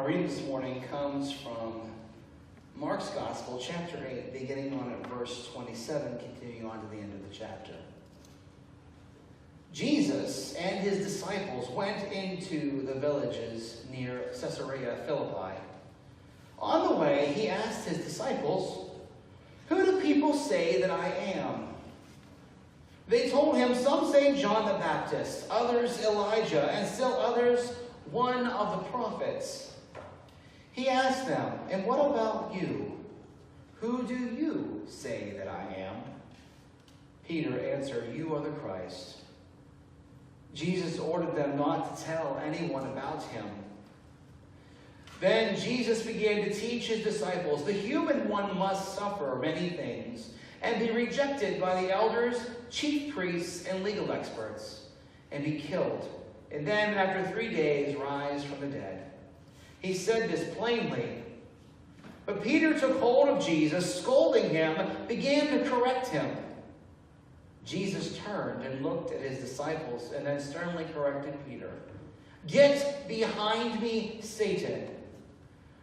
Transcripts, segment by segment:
Our reading this morning comes from Mark's Gospel, chapter 8, beginning on at verse 27, continuing on to the end of the chapter. Jesus and his disciples went into the villages near Caesarea Philippi. On the way, he asked his disciples, "Who do people say that I am?" They told him, "Some say John the Baptist, others Elijah, and still others one of the prophets." He asked them, "And what about you? Who do you say that I am?" Peter answered, "You are the Christ." Jesus ordered them not to tell anyone about him. Then Jesus began to teach his disciples, "The human one must suffer many things and be rejected by the elders, chief priests, and legal experts, and be killed, and then after 3 days rise from the dead." He said this plainly. But Peter took hold of Jesus, scolding him, began to correct him. Jesus turned and looked at his disciples and then sternly corrected Peter. "Get behind me, Satan.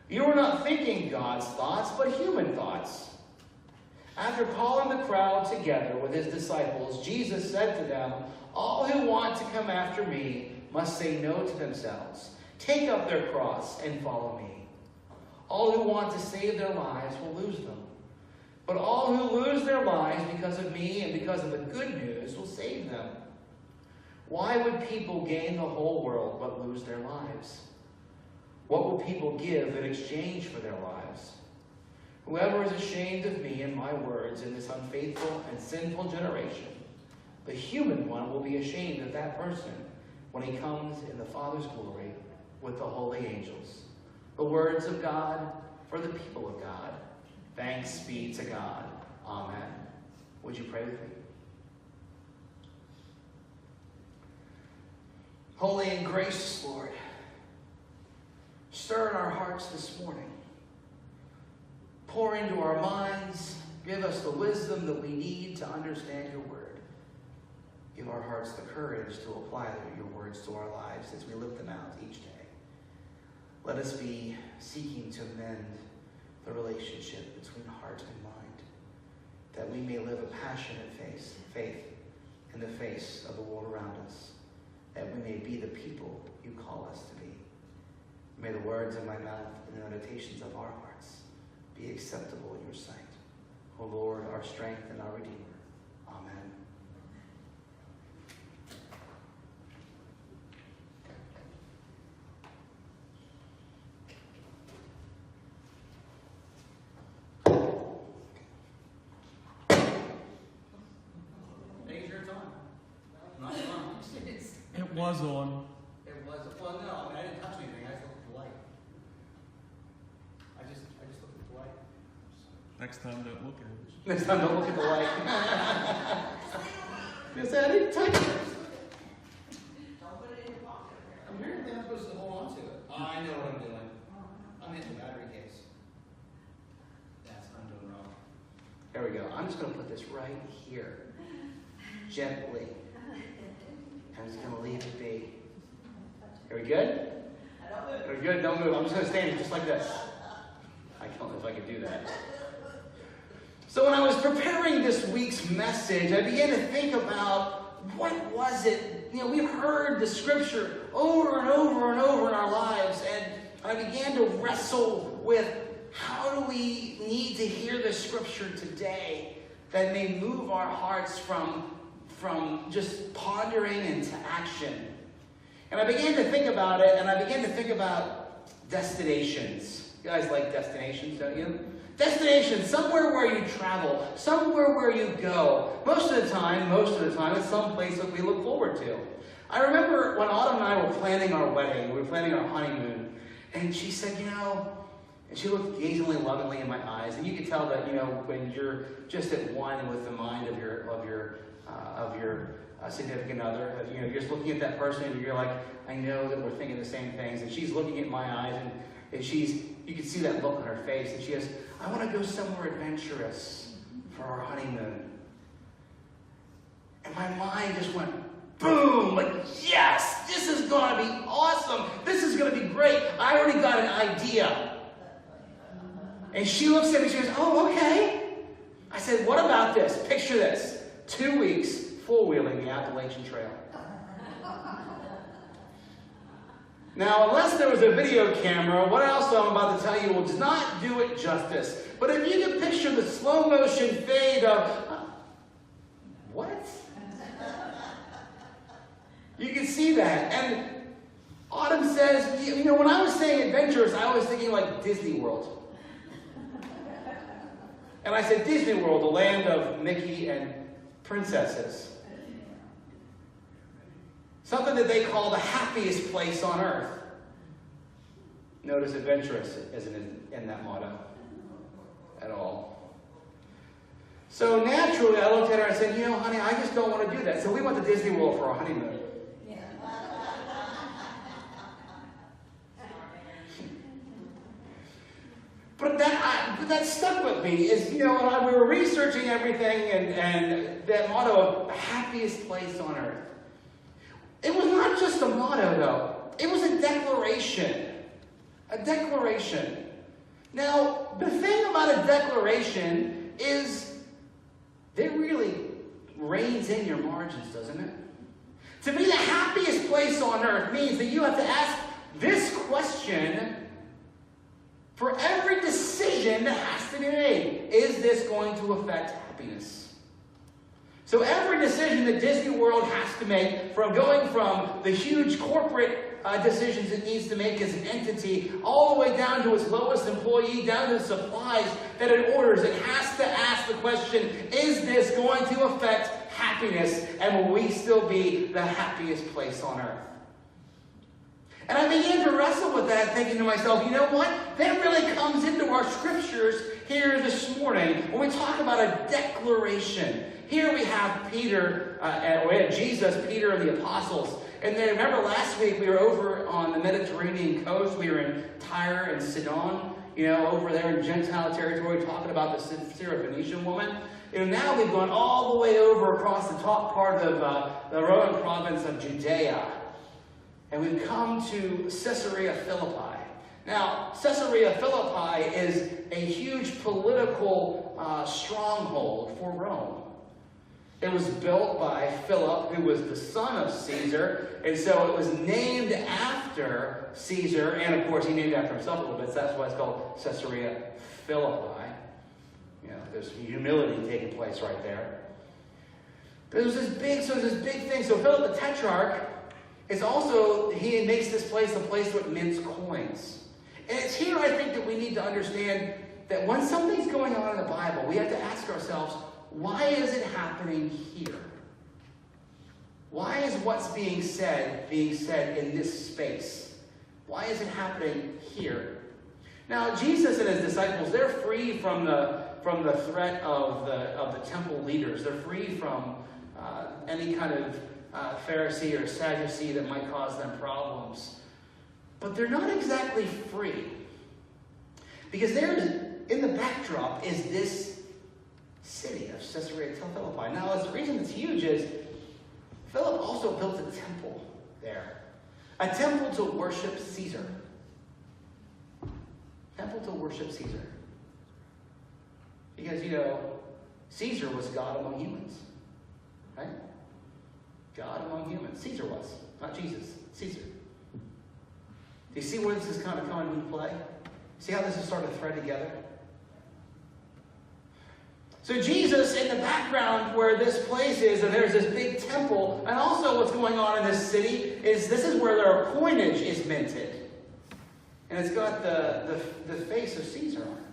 You are not thinking God's thoughts, but human thoughts." After calling the crowd together with his disciples, Jesus said to them, "All who want to come after me must say no to themselves, take up their cross, and follow me. All who want to save their lives will lose them. But all who lose their lives because of me and because of the good news will save them. Why would people gain the whole world but lose their lives? What will people give in exchange for their lives? Whoever is ashamed of me and my words in this unfaithful and sinful generation, the human one will be ashamed of that person when he comes in the Father's glory with the holy angels." The words of God for the people of God. Thanks be to God. Amen. Would you pray with me? Holy and gracious Lord, stir in our hearts this morning. Pour into our minds. Give us the wisdom that we need to understand your word. Give our hearts the courage to apply your words to our lives as we live them out each day. Let us be seeking to mend the relationship between heart and mind, that we may live a passionate faith in the face of the world around us, that we may be the people you call us to be. May the words of my mouth and the meditations of our hearts be acceptable in your sight. O Lord, our strength and our Redeemer. Amen. It was on. It was, well, no, I didn't touch anything. I just looked at the light. I just looked at the light. Next time, don't look at it. Next time, don't look at the light. Because I didn't touch it. Don't put it in your pocket. Apparently, I'm supposed to hold on to it. Oh, I know what I'm doing. I'm hitting the battery case. That's what I'm doing wrong. There we go. I'm just going to put this right here. Gently. I'm just going to leave it be. Are we good? Are we good? Don't move. I'm just going to stand just like this. I don't know if I can do that. So when I was preparing this week's message, I began to think about what was it? You know, we've heard the scripture over and over and over in our lives, and I began to wrestle with how do we need to hear the scripture today that may move our hearts from just pondering into action. And I began to think about it, and I began to think about destinations. You guys like destinations, don't you? Destinations, somewhere where you travel, somewhere where you go. Most of the time, it's someplace that we look forward to. I remember when Autumn and I were planning our wedding, we were planning our honeymoon, and she said, and she looked gazingly, lovingly in my eyes, and you could tell that, when you're just at one with the mind of your significant other, you're just looking at that person, and you're like, I know that we're thinking the same things, and she's looking at my eyes, and you can see that look on her face, and she goes, I want to go somewhere adventurous for our honeymoon. And my mind just went, boom, like, yes, this is going to be awesome. This is going to be great. I already got an idea. And she looks at me, she goes, oh, okay. I said, what about this? Picture this. 2 weeks four-wheeling the Appalachian Trail. Now, unless there was a video camera, what else I'm about to tell you will not do it justice. But if you can picture the slow-motion fade of, what? You can see that. And Autumn says, you know, when I was saying adventures, I was thinking like Disney World. And I said Disney World, the land of Mickey and princesses. Something that they call the happiest place on earth. Notice adventurous isn't in that motto at all. So naturally, I looked at her and said, you know, honey, I just don't want to do that. So we went to Disney World for our honeymoon. But that stuck with me. Is, you know, we were researching everything and that motto of the happiest place on earth. It was not just a motto, though. It was a declaration. A declaration. Now, the thing about a declaration is it really reins in your margins, doesn't it? To be the happiest place on earth means that you have to ask this question for every decision that has to be made. Is this going to affect happiness? So every decision that Disney World has to make, from going from the huge corporate decisions it needs to make as an entity, all the way down to its lowest employee, down to the supplies that it orders, it has to ask the question, is this going to affect happiness? And will we still be the happiest place on earth? And I began to wrestle with that, thinking to myself, you know what? That really comes into our scriptures here this morning when we talk about a declaration. Here we have Peter, we had Jesus, Peter, and the apostles. And then remember last week we were over on the Mediterranean coast. We were in Tyre and Sidon, you know, over there in Gentile territory, talking about the Syrophoenician woman. And now we've gone all the way over across the top part of the Roman province of Judea. And we've come to Caesarea Philippi. Now, Caesarea Philippi is a huge political stronghold for Rome. It was built by Philip, who was the son of Caesar, and so it was named after Caesar, and of course he named after himself a little bit, so that's why it's called Caesarea Philippi. You know, there's humility taking place right there. But it was this big thing. So Philip the Tetrarch is also, he makes this place a place with mints coins. And it's here, I think, that we need to understand that when something's going on in the Bible, we have to ask ourselves, why is it happening here? Why is what's being said in this space? Why is it happening here? Now, Jesus and his disciples, they're free from the threat of the temple leaders. They're free from any kind of Pharisee or Sadducee that might cause them problems. But they're not exactly free. Because in the backdrop is this city of Caesarea Philippi. Now, the reason it's huge is Philip also built a temple there. A temple to worship Caesar. Temple to worship Caesar. Because, you know, Caesar was God among humans. Right? God among humans. Caesar was. Not Jesus. Caesar. Do you see where this is kind of coming into play? See how this is starting to thread together? So Jesus, in the background where this place is, and there's this big temple, and also what's going on in this city is this is where their coinage is minted. And it's got the face of Caesar on it.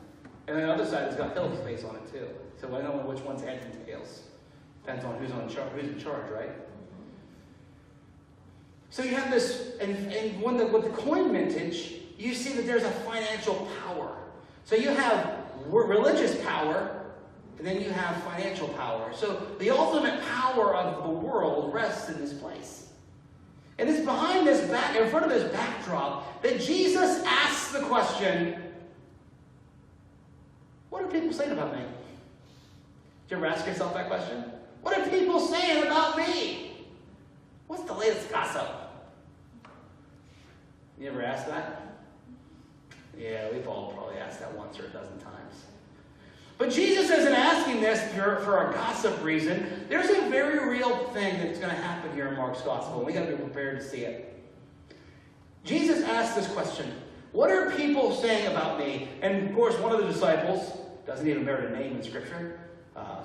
And on the other side, it's got Philip's face on it too. So I don't know which one's heads and tails. Depends on who's in charge, right? So you have this, and with the coin mintage, you see that there's a financial power. So you have religious power, and then you have financial power. So the ultimate power of the world rests in this place. And it's behind this in front of this backdrop, that Jesus asks the question, what are people saying about me? Did you ever ask yourself that question? What are people saying about me? What's the latest gossip? You ever asked that? Yeah, we've all probably asked that once or a dozen times. But Jesus isn't asking this for a gossip reason. There's a very real thing that's going to happen here in Mark's Gospel, and we got to be prepared to see it. Jesus asked this question: what are people saying about me? And of course, one of the disciples, doesn't even merit a name in Scripture,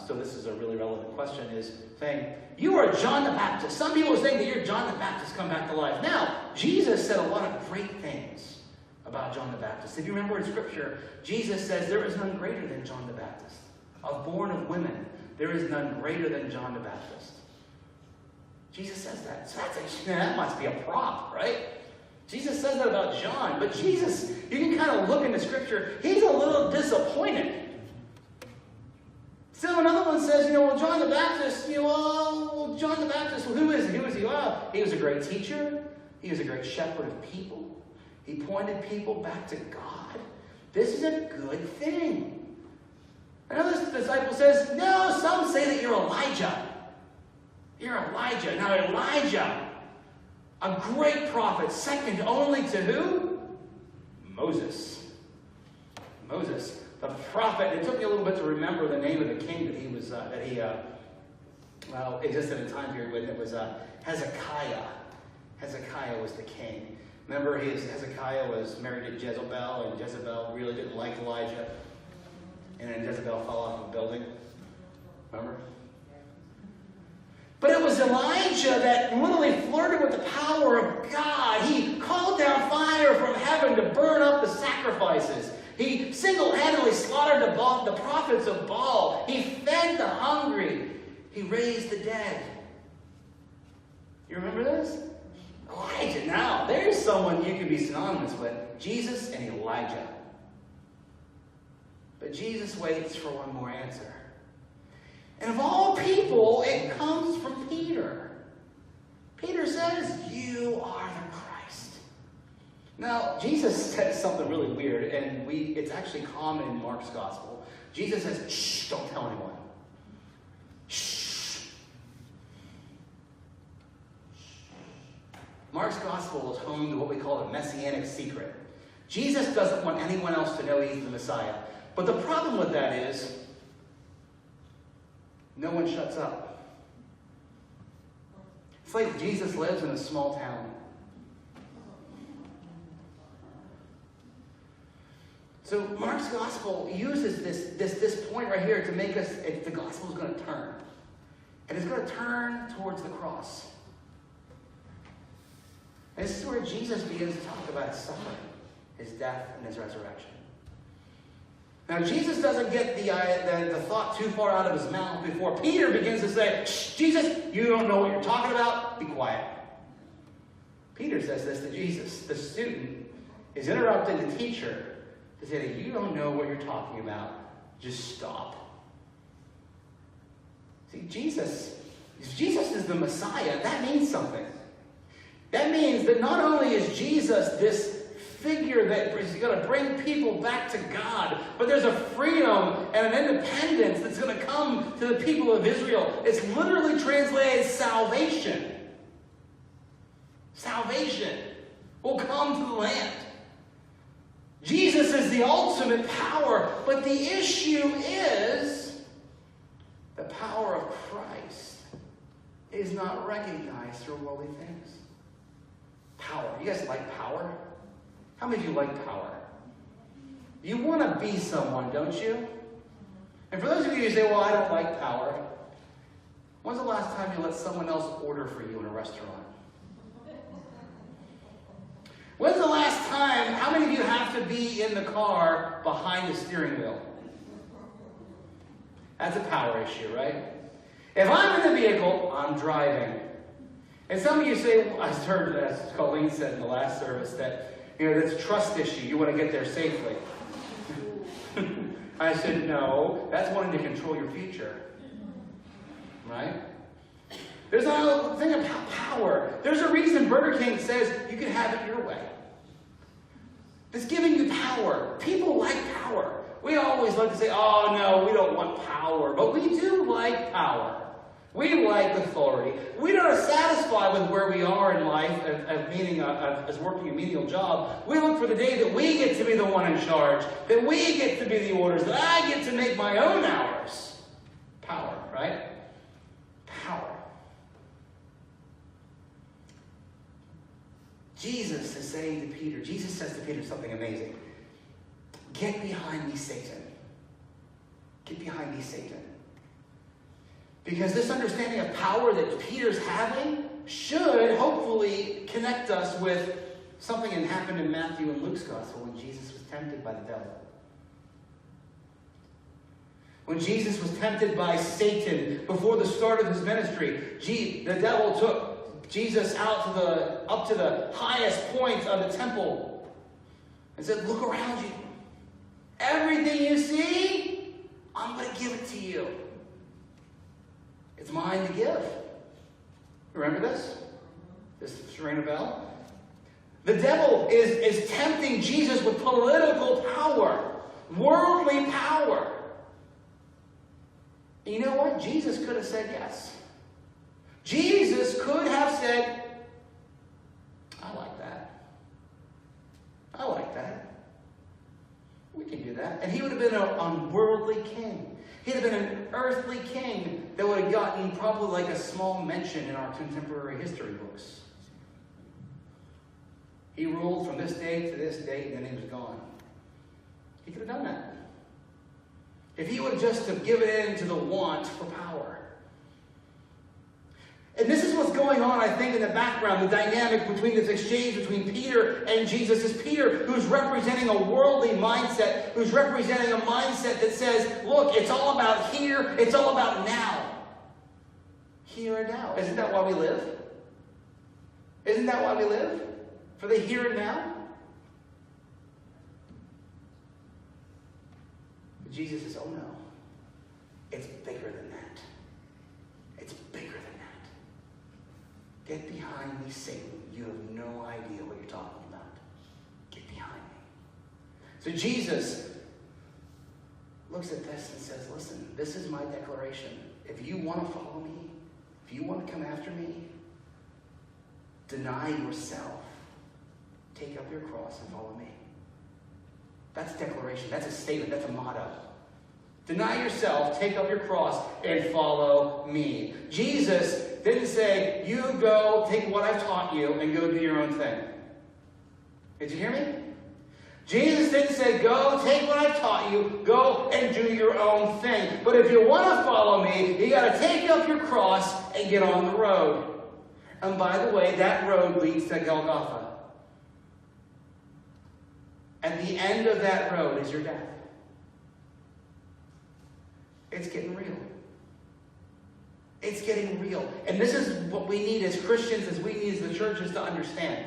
so this is a really relevant question, is saying, you are John the Baptist. Some people are saying that you're John the Baptist come back to life. Now, Jesus said a lot of great things about John the Baptist. If you remember in Scripture, Jesus says there is none greater than John the Baptist. Born of women, there is none greater than John the Baptist. Jesus says that. So that must be a prop, right? Jesus says that about John. But Jesus, you can kind of look into Scripture, he's a little disappointed. So another one says, well, John the Baptist, John the Baptist, well, who is he? Who is he? Well, he was a great teacher. He was a great shepherd of people. He pointed people back to God. This is a good thing. Another disciple says, no, some say that you're Elijah. You're Elijah. Now, Elijah, a great prophet, second only to who? Moses. Moses, the prophet. It took me a little bit to remember the name of the king that he existed in a time period when it was Hezekiah. Hezekiah was the king. Remember, Hezekiah was married to Jezebel, and Jezebel really didn't like Elijah. And then Jezebel fell off a building. Remember? But it was Elijah that literally flirted with the power of God. He called down fire from heaven to burn up the sacrifices. He single-handedly slaughtered the prophets of Baal. He fed the hungry. He raised the dead. You remember this? Elijah. Now, there's someone you can be synonymous with. Jesus and Elijah. But Jesus waits for one more answer. And of all people, it comes from Peter. Peter says, you are the Christ. Now, Jesus says something really weird, and it's actually common in Mark's Gospel. Jesus says, shh, don't tell anyone. Shh. Mark's Gospel is home to what we call a messianic secret. Jesus doesn't want anyone else to know he's the Messiah. But the problem with that is, no one shuts up. It's like Jesus lives in a small town. So Mark's Gospel uses this point right here to make us, the Gospel is going to turn. And it's going to turn towards the cross. And this is where Jesus begins to talk about his suffering, his death, and his resurrection. Now, Jesus doesn't get the thought too far out of his mouth before Peter begins to say, shh, Jesus, you don't know what you're talking about. Be quiet. Peter says this to Jesus. The student is interrupting the teacher to say that you don't know what you're talking about. Just stop. See, Jesus is the Messiah. That means something. That means that not only is Jesus this figure that is going to bring people back to God, but there's a freedom and an independence that's going to come to the people of Israel. It's literally translated salvation. Salvation will come to the land. Jesus is the ultimate power, but the issue is the power of Christ is not recognized through worldly things. Power. You guys like power? How many of you like power? You want to be someone, don't you? And for those of you who say, well, I don't like power, when's the last time you let someone else order for you in a restaurant? When's the last time, how many of you have to be in the car behind the steering wheel? That's a power issue, right? If I'm in the vehicle, I'm driving. And some of you say, I heard, as Colleen said in the last service, that that's a trust issue. You want to get there safely. I said, no, that's wanting to control your future. Right? There's a thing about power. There's a reason Burger King says you can have it your way. It's giving you power. People like power. We always like to say, oh, no, we don't want power. But we do like power. We like authority. We are satisfied with where we are in life as working a menial job. We look for the day that we get to be the one in charge, that we get to be the orders, that I get to make my own hours. Power, right? Power. Jesus is saying to Peter, Jesus says to Peter something amazing. Get behind me, Satan. Get behind me, Satan. Because this understanding of power that Peter's having should hopefully connect us with something that happened in Matthew and Luke's gospel when Jesus was tempted by the devil. When Jesus was tempted by Satan before the start of his ministry, the devil took Jesus up to the highest point of the temple and said, look around you. Everything you see, I'm going to give it to you. It's mine to give. Remember this? This ring a bell? The devil is tempting Jesus with political power, worldly power. And you know what? Jesus could have said yes. Jesus could have said, I like that. I like that. We can do that. And he would have been an unworldly king. He'd have been an earthly king that would have gotten probably like a small mention in our contemporary history books. He ruled from this date to this date, and then he was gone. He could have done that. If he would just have given in to the want for power. And this is what's going on, I think, in the background, the dynamic between this exchange between Peter and Jesus. Is Peter, who's representing a worldly mindset, who's representing a mindset that says, look, it's all about here, it's all about now. Here and now. Isn't that why we live? Isn't that why we live? For the here and now? But Jesus says, oh no. It's bigger than that. It's bigger than that. Get behind me, Satan. You have no idea what you're talking about. Get behind me. So Jesus looks at this and says, listen, this is my declaration. If you want to follow me, if you want to come after me, deny yourself. Take up your cross and follow me. That's a declaration. That's a statement. That's a motto. Deny yourself, take up your cross, and follow me. Jesus didn't say, you go, take what I've taught you, and go do your own thing. Did you hear me? Jesus didn't say, go, take what I've taught you, go and do your own thing. But if you want to follow me, you got to take up your cross and get on the road. And by the way, that road leads to Golgotha. At the end of that road is your death. It's getting real. It's getting real. And this is what we need as Christians, as we need as the churches to understand.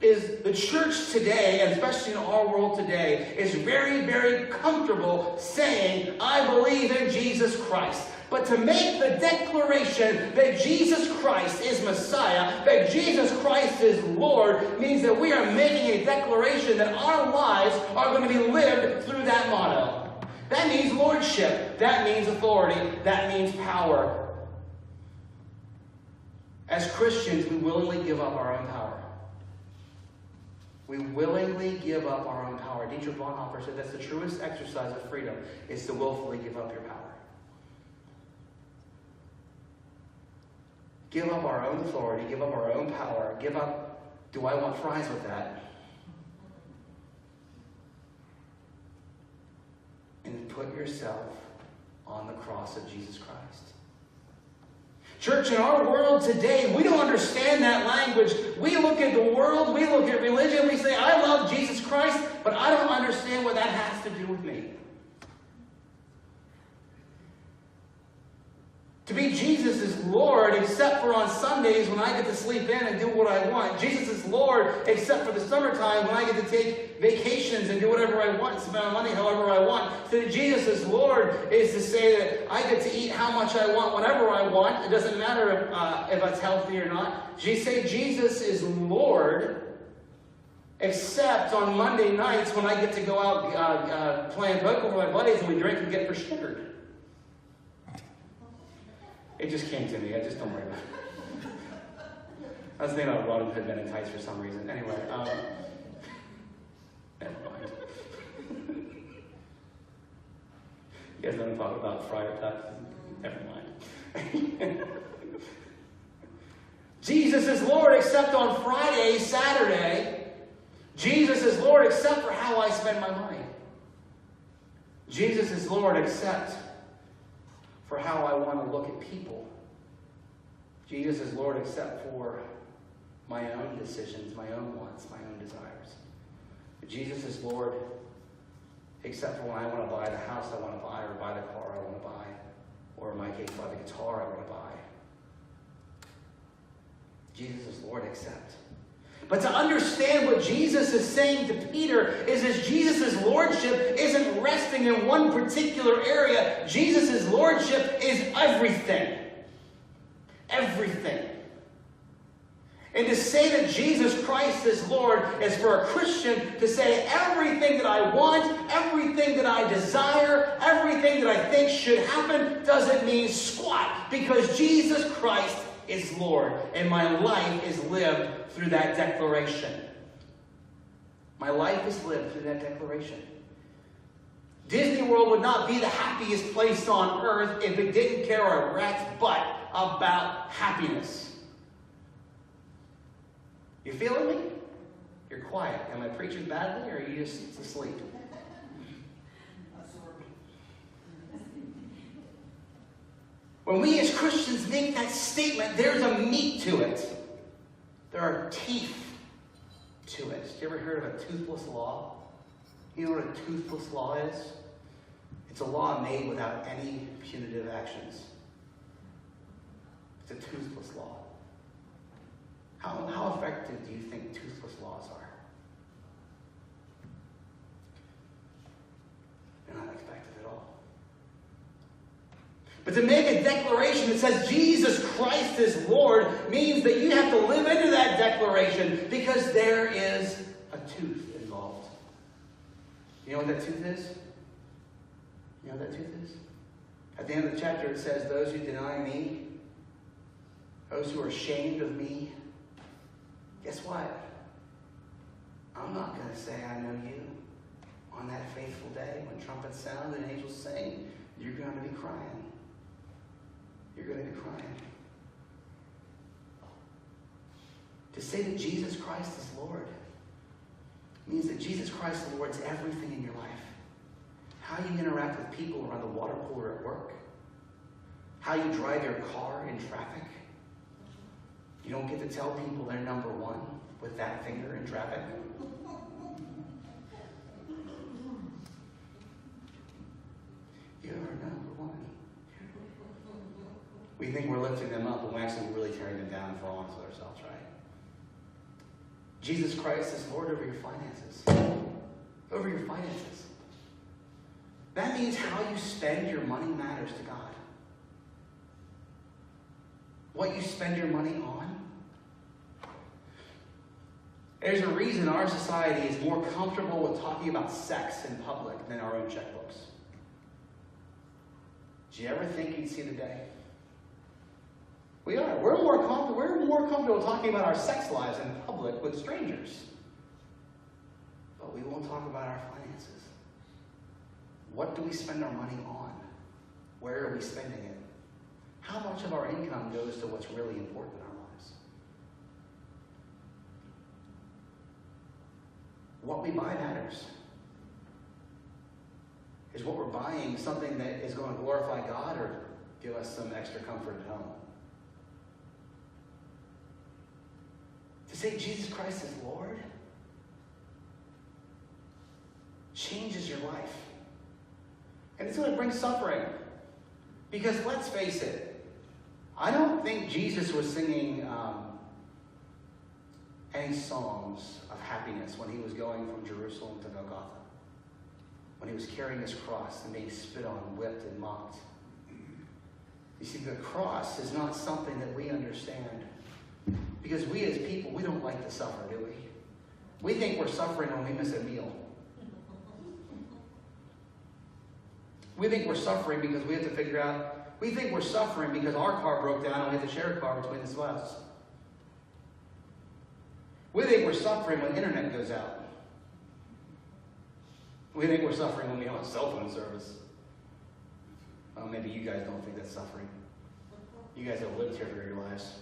Is the church today, and especially in our world today, is very, very comfortable saying, I believe in Jesus Christ. But to make the declaration that Jesus Christ is Messiah, that Jesus Christ is Lord, means that we are making a declaration that our lives are going to be lived through that motto. That means lordship. That means authority. That means power. As Christians, we willingly give up our own power. We willingly give up our own power. Dietrich Bonhoeffer said that's the truest exercise of freedom, is to willfully give up your power. Give up our own authority, give up our own power, give up, do I want fries with that? And put yourself on the cross of Jesus Christ. Church, in our world today, we don't understand that language. We look at the world, we look at religion, we say, I love Jesus Christ, but I don't understand what that has to do with me. To be Jesus is Lord, except for on Sundays when I get to sleep in and do what I want. Jesus is Lord, except for the summertime when I get to take vacations and do whatever I want, spend my money however I want. So Jesus is Lord is to say that I get to eat how much I want, whenever I want. It doesn't matter if it's healthy or not. Jesus is Lord, except on Monday nights when I get to go out playing poker with my buddies and we drink and get for sugared. It just came to me. I just don't worry about it. I was thinking about Robin Hood Men in Tights for some reason. Anyway, never mind. You guys want to talk about Friar Tuck? Never mind. Jesus is Lord except on Friday, Saturday. Jesus is Lord except for how I spend my money. Jesus is Lord except for how I want to look at people. Jesus is Lord except for my own decisions, my own wants, my own desires. Jesus is Lord except for when I want to buy the house I want to buy, or buy the car I want to buy, or in my case, buy the guitar I want to buy. Jesus is Lord except. But to understand what Jesus is saying to Peter is that Jesus' lordship isn't resting in one particular area. Jesus' lordship is everything. Everything. And to say that Jesus Christ is Lord is for a Christian to say everything that I want, everything that I desire, everything that I think should happen doesn't mean squat, because Jesus Christ is Lord, and my life is lived through that declaration. My life is lived through that declaration. Disney World would not be the happiest place on earth if it didn't care a rat's butt about happiness. You feeling me? You're quiet. Am I preaching badly, or are you just asleep? When we as Christians make that statement, there's a meat to it. There are teeth to it. You ever heard of a toothless law? You know what a toothless law is? It's a law made without any punitive actions. It's a toothless law. How effective do you think toothless laws are? They're not effective at all. But to make a declaration that says Jesus Christ is Lord means that you have to live into that declaration, because there is a tooth involved. You know what that tooth is? You know what that tooth is? At the end of the chapter it says, those who deny me, those who are ashamed of me, guess what? I'm not going to say I know you. On that faithful day, when trumpets sound and angels sing, you're going to be crying. You're going to be crying. To say that Jesus Christ is Lord means that Jesus Christ lords everything in your life. How you interact with people around the water cooler at work. How you drive your car in traffic. You don't get to tell people they're number one with that finger in traffic. You're number one. We think we're lifting them up, but we're actually really tearing them down if we're honest with ourselves, right? Jesus Christ is Lord over your finances. Over your finances. That means how you spend your money matters to God. What you spend your money on. There's a reason our society is more comfortable with talking about sex in public than our own checkbooks. Did you ever think you'd see the day? We are. We're more comfortable talking about our sex lives in public with strangers. But we won't talk about our finances. What do we spend our money on? Where are we spending it? How much of our income goes to what's really important in our lives? What we buy matters. Is what we're buying something that is going to glorify God or give us some extra comfort at home? To say Jesus Christ is Lord changes your life. And it's going to bring suffering. Because let's face it, I don't think Jesus was singing any songs of happiness when he was going from Jerusalem to Golgotha. When he was carrying his cross and being spit on, whipped, and mocked. You see, the cross is not something that we understand. Because we as people, we don't like to suffer, do we? We think we're suffering when we miss a meal. We think we're suffering because we have to figure out We think we're suffering because our car broke down and we have to share a car between the two of us. We think we're suffering when the internet goes out. We think we're suffering when we don't have cell phone service. Well, maybe you guys don't think that's suffering. You guys have lived here for your lives.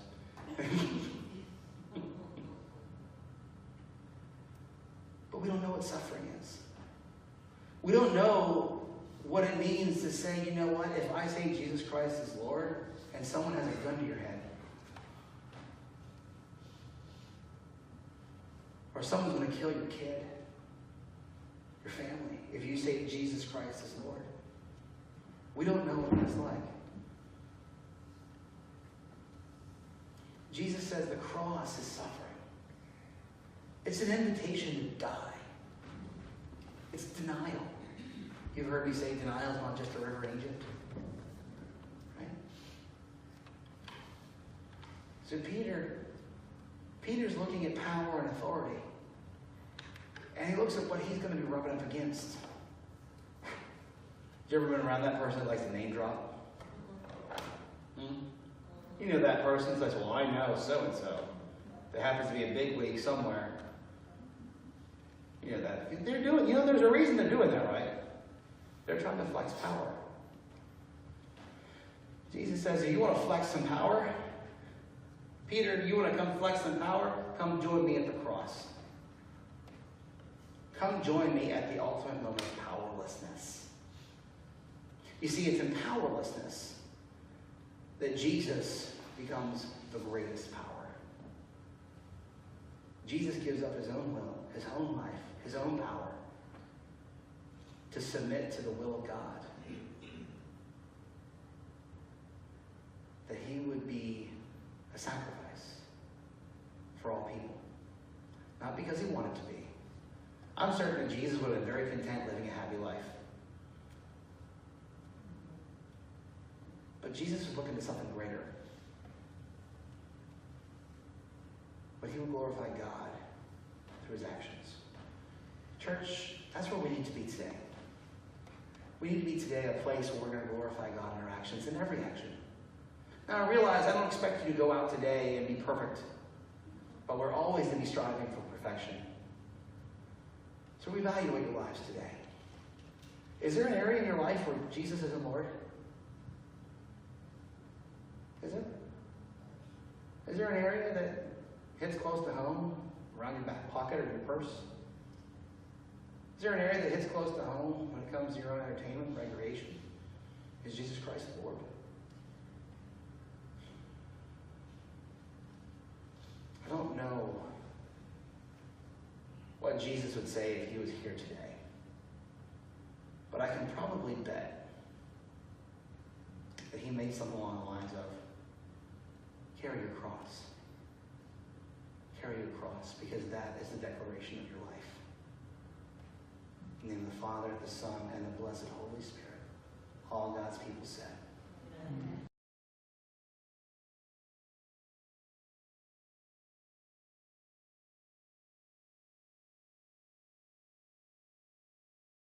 But we don't know what suffering is. We don't know what it means to say, you know what, if I say Jesus Christ is Lord and someone has a gun to your head, or someone's going to kill your kid, your family, if you say Jesus Christ is Lord. We don't know what it's like. Jesus says the cross is suffering. It's an invitation to die. It's denial. You've heard me say denial is not just a river in Egypt. Right? So Peter's looking at power and authority. And he looks at what he's going to be rubbing up against. You ever been around that person that likes to name drop? You know that person says, well, I know so-and-so. That happens to be a bigwig somewhere. You know that. They're doing, there's a reason they're doing that, right? They're trying to flex power. Jesus says, if you want to flex some power, Peter, you want to come flex some power? Come join me at the cross. Come join me at the ultimate moment of powerlessness. You see, it's in powerlessness that Jesus becomes the greatest power. Jesus gives up his own will, his own life, his own power to submit to the will of God. That he would be a sacrifice for all people. Not because he wanted to be. I'm certain that Jesus would have been very content living a happy life. But Jesus was looking to something greater. But he would glorify God through his actions. Church, that's where we need to be today. We need to be today a place where we're going to glorify God in our actions, in every action. Now I realize I don't expect you to go out today and be perfect. But we're always going to be striving for perfection. So reevaluate your lives today. Is there an area in your life where Jesus isn't Lord? Is it? Is there an area that hits close to home, around your back pocket or your purse? Is there an area that hits close to home when it comes to your own entertainment, recreation? Is Jesus Christ Lord? I don't know what Jesus would say if he was here today. But I can probably bet that he made something along the lines of, carry your cross. Carry your cross, because that is the declaration of your life. In the name of the Father, the Son, and the blessed Holy Spirit. All God's people said. Amen.